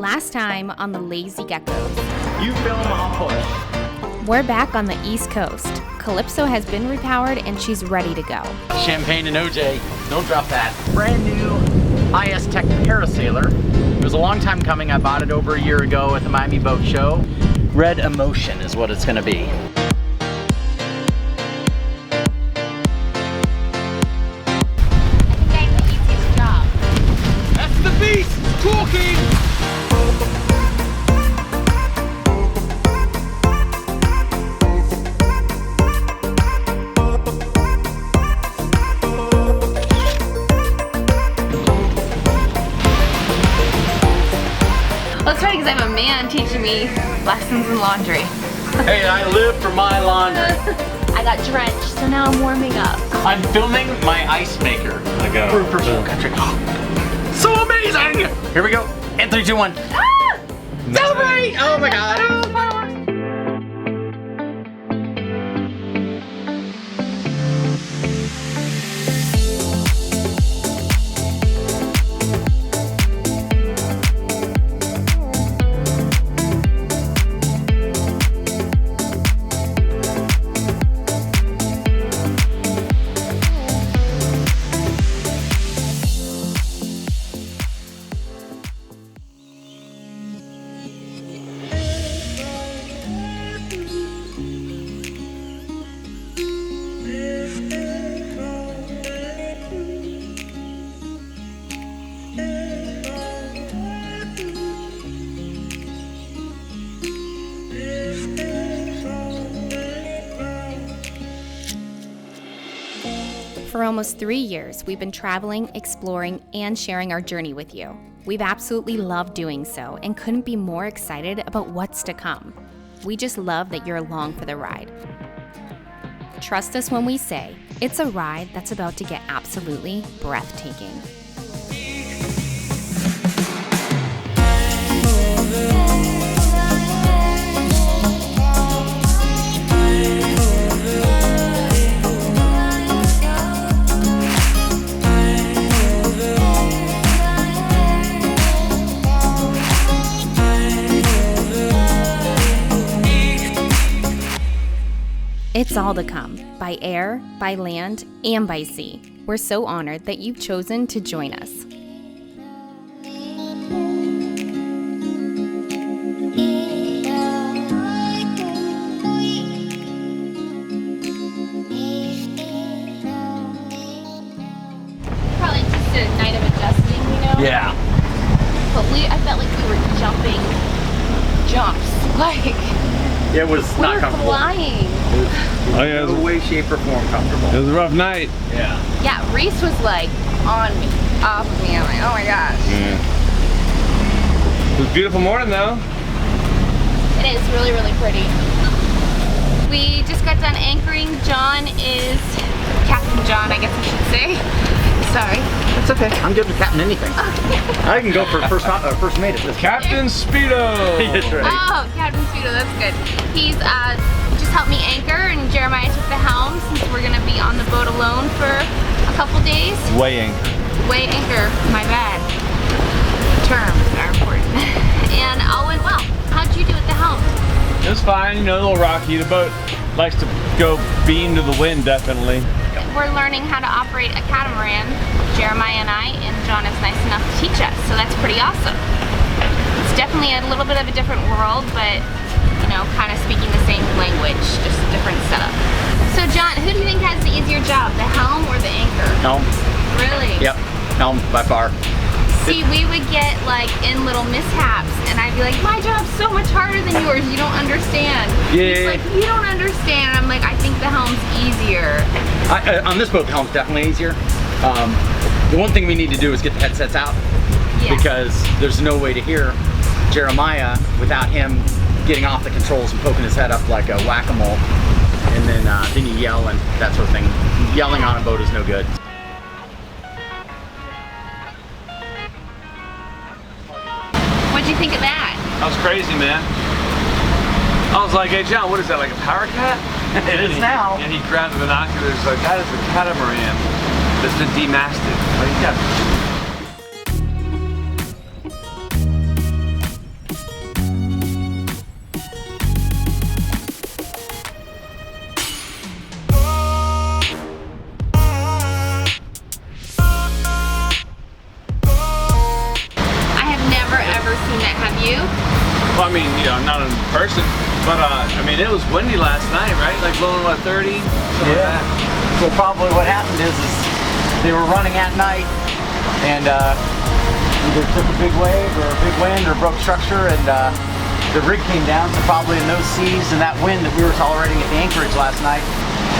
Last time on the Lazy Geckos. You film, I'll push. We're back on the East Coast. Calypso has been repowered and she's ready to go. Champagne and OJ, don't drop that. Brand new IS Tech Parasailer. It was a long time coming. I bought it over a year ago at the Miami Boat Show. Red Emotion is what it's gonna be. Talking! Well, it's funny because I have a man teaching me lessons in laundry. Hey, I live for my laundry. I got drenched, so now I'm warming up. I'm filming my ice maker. For first world country. So amazing! Here we go. And 3, 2, 1. Ah! Celebrate! Oh my god. For almost 3 years, we've been traveling, exploring, and sharing our journey with you. We've absolutely loved doing so and couldn't be more excited about what's to come. We just love that you're along for the ride. Trust us when we say, it's a ride that's about to get absolutely breathtaking. It's all to come, by air, by land, and by sea. We're so honored that you've chosen to join us. Probably just a night of adjusting, you know? Yeah. But I felt like we were jumping jumps. Like, It was we not were comfortable. flying. Oh yeah, No way, shape, or form it comfortable. was a rough night. Yeah. Yeah, Reese was like on me, off of me. I'm like, oh my gosh. Yeah. It was a beautiful morning though. It is really, really pretty. We just got done anchoring. John is, Captain John, I guess I should say. Sorry. It's okay. I'm good with captain anything. I can go for first mate at this. Captain Speedo! That's right. Oh, Captain Speedo, that's good. He's just helped me anchor, and Jeremiah took the helm since we're gonna be on the boat alone for a couple days. Way anchor. Way anchor, my bad. Terms are important. And all went well. How'd you do at the helm? It was fine, you know, a little rocky. The boat likes to go beam to the wind, definitely. We're learning how to operate a catamaran, Jeremiah and I, and John is nice enough to teach us, so that's pretty awesome. It's definitely a little bit of a different world, but, you know, kind of speaking the same language, just different setup. So John, who do you think has the easier job, the helm or the anchor? Helm. Really? Yep. Helm by far. See, we would get like in little mishaps, and I'd be like, my job's so much harder than yours, you don't understand. Yeah. He's like, you don't understand. I'm like, I think the helm's easier. On this boat, the helm's definitely easier. The one thing we need to do is get the headsets out, Yeah. because there's no way to hear Jeremiah without him getting off the controls and poking his head up like a whack-a-mole, and then you yell and that sort of thing. Yelling on a boat is no good. What'd you think of that? That was crazy, man. I was like, hey John, what is that, like a power cat? It is now. And he grabbed the binoculars, like, that is a catamaran that's been demasted. Like, yeah. you? Well, I mean, you know, not in person, but I mean, it was windy last night, right? Like blowing what, 30? Something like that. So probably what happened is they were running at night and either took a big wave or a big wind or broke structure, and the rig came down. So probably in those seas and that wind that we were tolerating at the anchorage last night,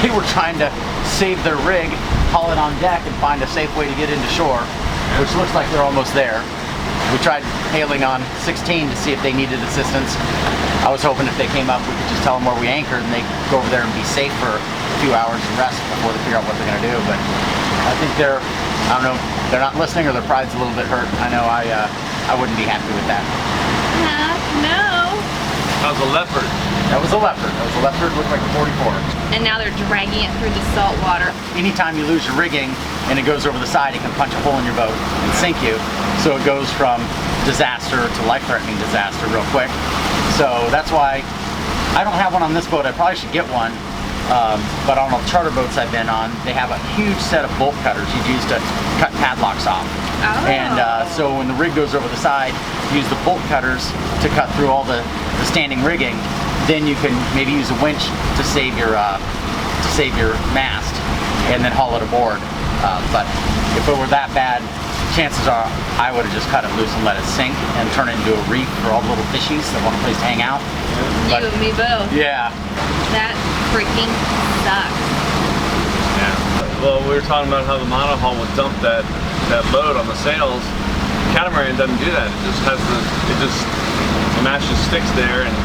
they were trying to save their rig, haul it on deck, and find a safe way to get into shore, which looks like they're almost there. We tried hailing on 16 to see if they needed assistance. I was hoping if they came up, we could just tell them where we anchored and they could go over there and be safe for a few hours and rest before they figure out what they're gonna do. But I think I don't know, they're not listening or their pride's a little bit hurt. I know I wouldn't be happy with that. No. That was a leopard. That was a leopard. That was a leopard, looked like a 44. And now they're dragging it through the salt water. Anytime you lose your rigging and it goes over the side, it can punch a hole in your boat and sink you. So it goes from disaster to life-threatening disaster real quick. So that's why I don't have one on this boat. I probably should get one. But on all the charter boats I've been on, they have a huge set of bolt cutters you'd use to cut padlocks off. Oh. And so when the rig goes over the side, use the bolt cutters to cut through all the standing rigging. Then you can maybe use a winch to save your mast and then haul it aboard. But if it were that bad, chances are I would have just cut it loose and let it sink and turn it into a reef for all the little fishies that want a place to hang out. You and me both. Yeah. That freaking sucks. Yeah. Well, we were talking about how the monohull would dump that load on the sails. Catamaran doesn't do that. It just the mast just sticks there and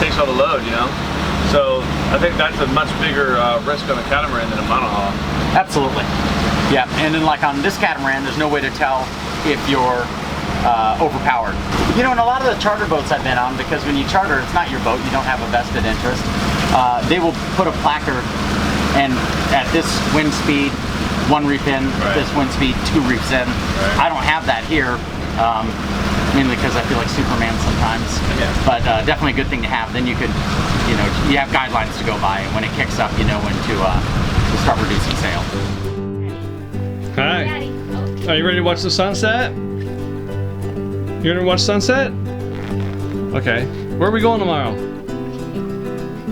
takes all the load, you know? So I think that's a much bigger risk on a catamaran than a monohull. Absolutely. Yeah, and then like on this catamaran, there's no way to tell if you're overpowered. You know, in a lot of the charter boats I've been on, because when you charter, it's not your boat, you don't have a vested interest, they will put a placard and at this wind speed, 1 reef in, right. This wind speed, 2 reefs in. Right. I don't have that here. Mainly because I feel like Superman sometimes, yeah. But definitely a good thing to have. Then you could, you know, you have guidelines to go by, and when it kicks up, you know when to start reducing sail. Hi. Are you ready to watch the sunset? You ready to watch sunset? Okay. Where are we going tomorrow?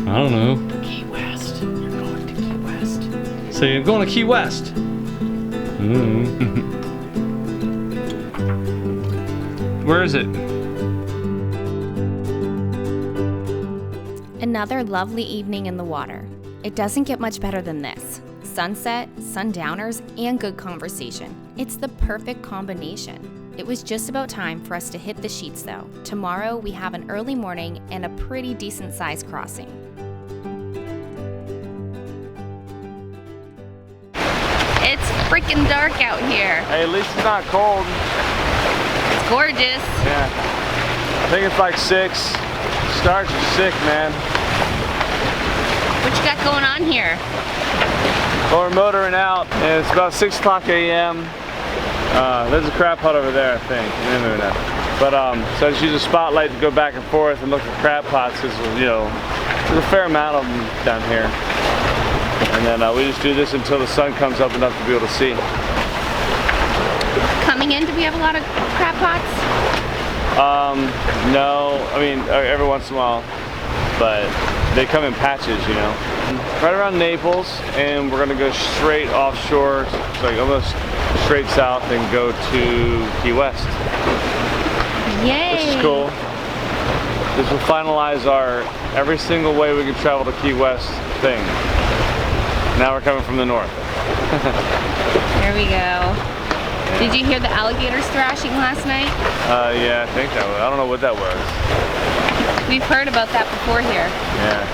I don't know. Key West. You're going to Key West. So you're going to Key West? Where is it? Another lovely evening in the water. It doesn't get much better than this. Sunset, sundowners, and good conversation. It's the perfect combination. It was just about time for us to hit the sheets though. Tomorrow we have an early morning and a pretty decent sized crossing. It's freaking dark out here. Hey, at least it's not cold. It's gorgeous. Yeah. I think it's like 6. Stars are sick, man. What you got going on here? Well, we're motoring out, and it's about 6 o'clock a.m. There's a crab pot over there, I think. But so I just use a spotlight to go back and forth and look at crab pots, because, you know, there's a fair amount of them down here. And then we just do this until the sun comes up enough to be able to see. Coming in, do we have a lot of crab pots? No, I mean, every once in a while, but they come in patches, you know. Right around Naples, and we're gonna go straight offshore, like almost straight south, and go to Key West. Yay! Which is cool. This will finalize our every single way we can travel to Key West thing. Now we're coming from the north. There we go. Did you hear the alligators thrashing last night? Yeah, I think that was. I don't know what that was. We've heard about that before here. Yeah.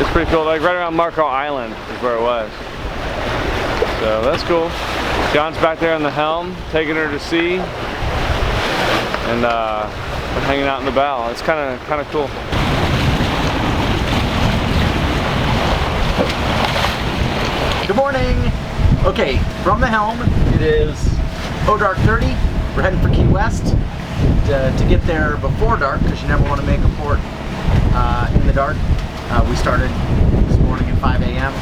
It's pretty cool. Like right around Marco Island is where it was. So that's cool. John's back there on the helm, taking her to sea, and we're hanging out in the bow. It's kind of cool. Good morning. Okay, from the helm, it is dark 30. We're heading for Key West to get there before dark, because you never want to make a port in the dark. We started this morning at 5 a.m.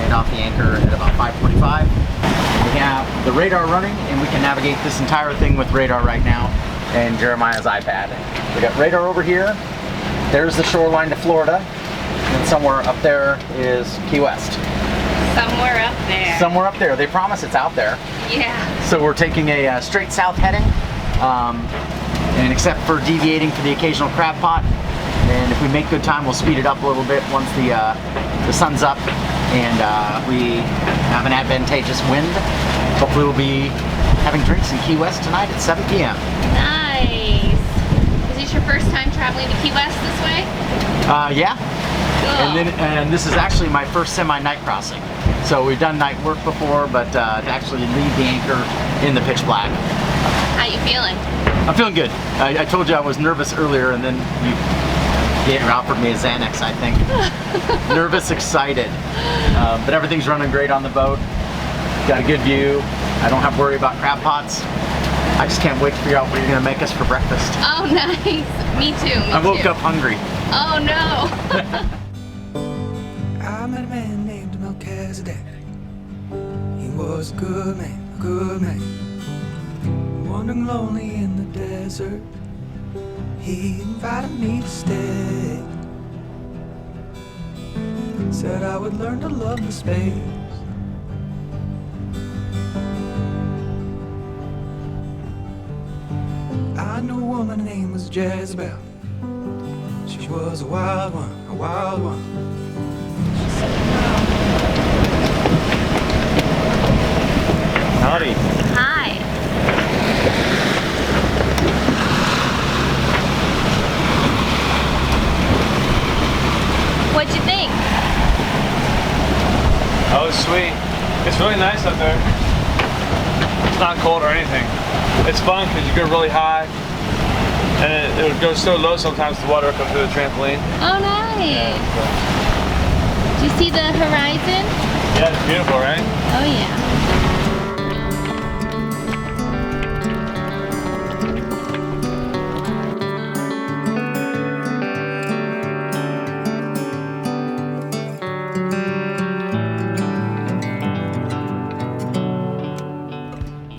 and off the anchor at about 5:25. We have the radar running, and we can navigate this entire thing with radar right now. and Jeremiah's iPad. We got radar over here. There's the shoreline to Florida. And somewhere up there is Key West. Somewhere up there. Somewhere up there. They promise it's out there. Yeah. So we're taking a straight south heading. And except for deviating for the occasional crab pot. And if we make good time, we'll speed it up a little bit once the sun's up and we have an advantageous wind. Hopefully we'll be having drinks in Key West tonight at 7 p.m. Nice. Is this your first time traveling to Key West this way? Yeah. Cool. And this is actually my first semi-night crossing. So we've done night work before, but to actually leave the anchor in the pitch black. How you feeling? I'm feeling good. I told you I was nervous earlier, and then you offered me a Xanax, I think. Nervous, excited. But everything's running great on the boat. Got a good view. I don't have to worry about crab pots. I just can't wait to figure out what you're gonna make us for breakfast. Oh, nice. Me too. I woke up hungry. Oh no. I met a man named Melchizedek. He was a good man, wandering lonely in the desert. He invited me to stay. Said I would learn to love the space. I knew a woman, her name was Jezebel. She was a wild one, a wild one. Howdy. Hi. What'd you think? Oh, it's sweet. It's really nice up there. It's not cold or anything. It's fun because you go really high, and it would go so low sometimes the water would come through the trampoline. Oh, nice. Do you see the horizon? Yeah, it's beautiful, right? Oh, yeah.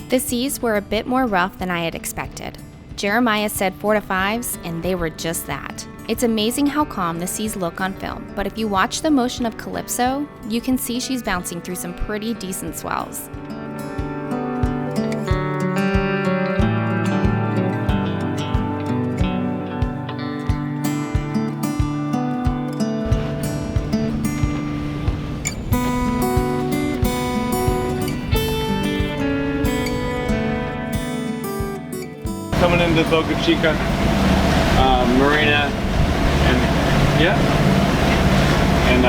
The seas were a bit more rough than I had expected. Jeremiah said 4 to 5s, and they were just that. It's amazing how calm the seas look on film, but if you watch the motion of Calypso, you can see she's bouncing through some pretty decent swells. Coming into Boca Chica Marina, and yeah, and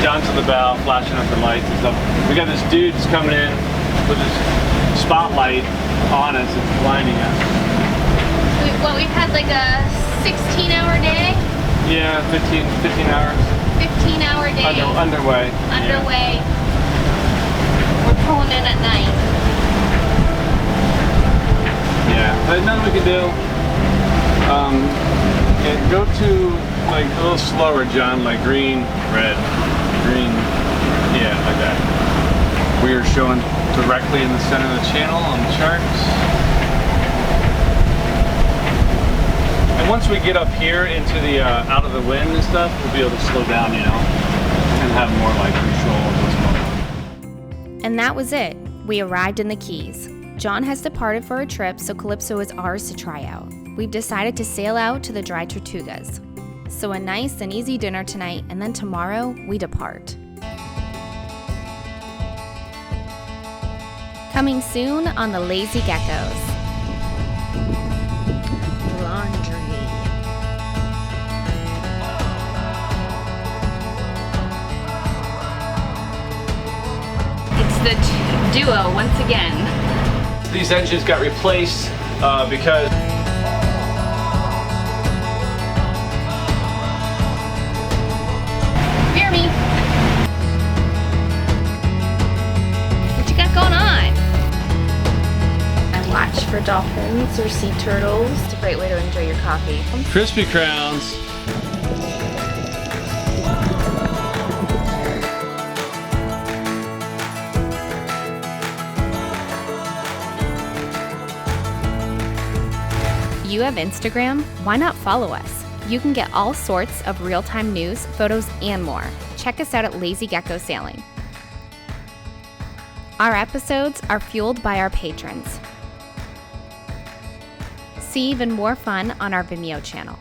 down to the bow, flashing up the lights and stuff. We got this dude that's coming in with his spotlight on us and blinding us. We've had like a 16-hour day? Yeah, 15 hours. 15-hour day. Underway. Underway. We're pulling in at night. Yeah, there's nothing we can do. And go to like a little slower, John, like green, red, green, yeah, like that. We are showing directly in the center of the channel on the charts. And once we get up here into the out of the wind and stuff, we'll be able to slow down, you know, and have more like control of what's going on. And that was it. We arrived in the Keys. John has departed for a trip, so Calypso is ours to try out. We've decided to sail out to the dry Tortugas. So a nice and easy dinner tonight, and then tomorrow we depart. Coming soon on the Lazy Geckos. Laundry. It's the duo once again. These engines got replaced because Hear me. What you got going on? I watch for dolphins or sea turtles. It's a great way to enjoy your coffee. Crispy Crowns. you have Instagram, why not follow us? You can get all sorts of real-time news, photos, and more. Check us out at Lazy Gecko Sailing. Our episodes are fueled by our patrons. See even more fun on our Vimeo channel.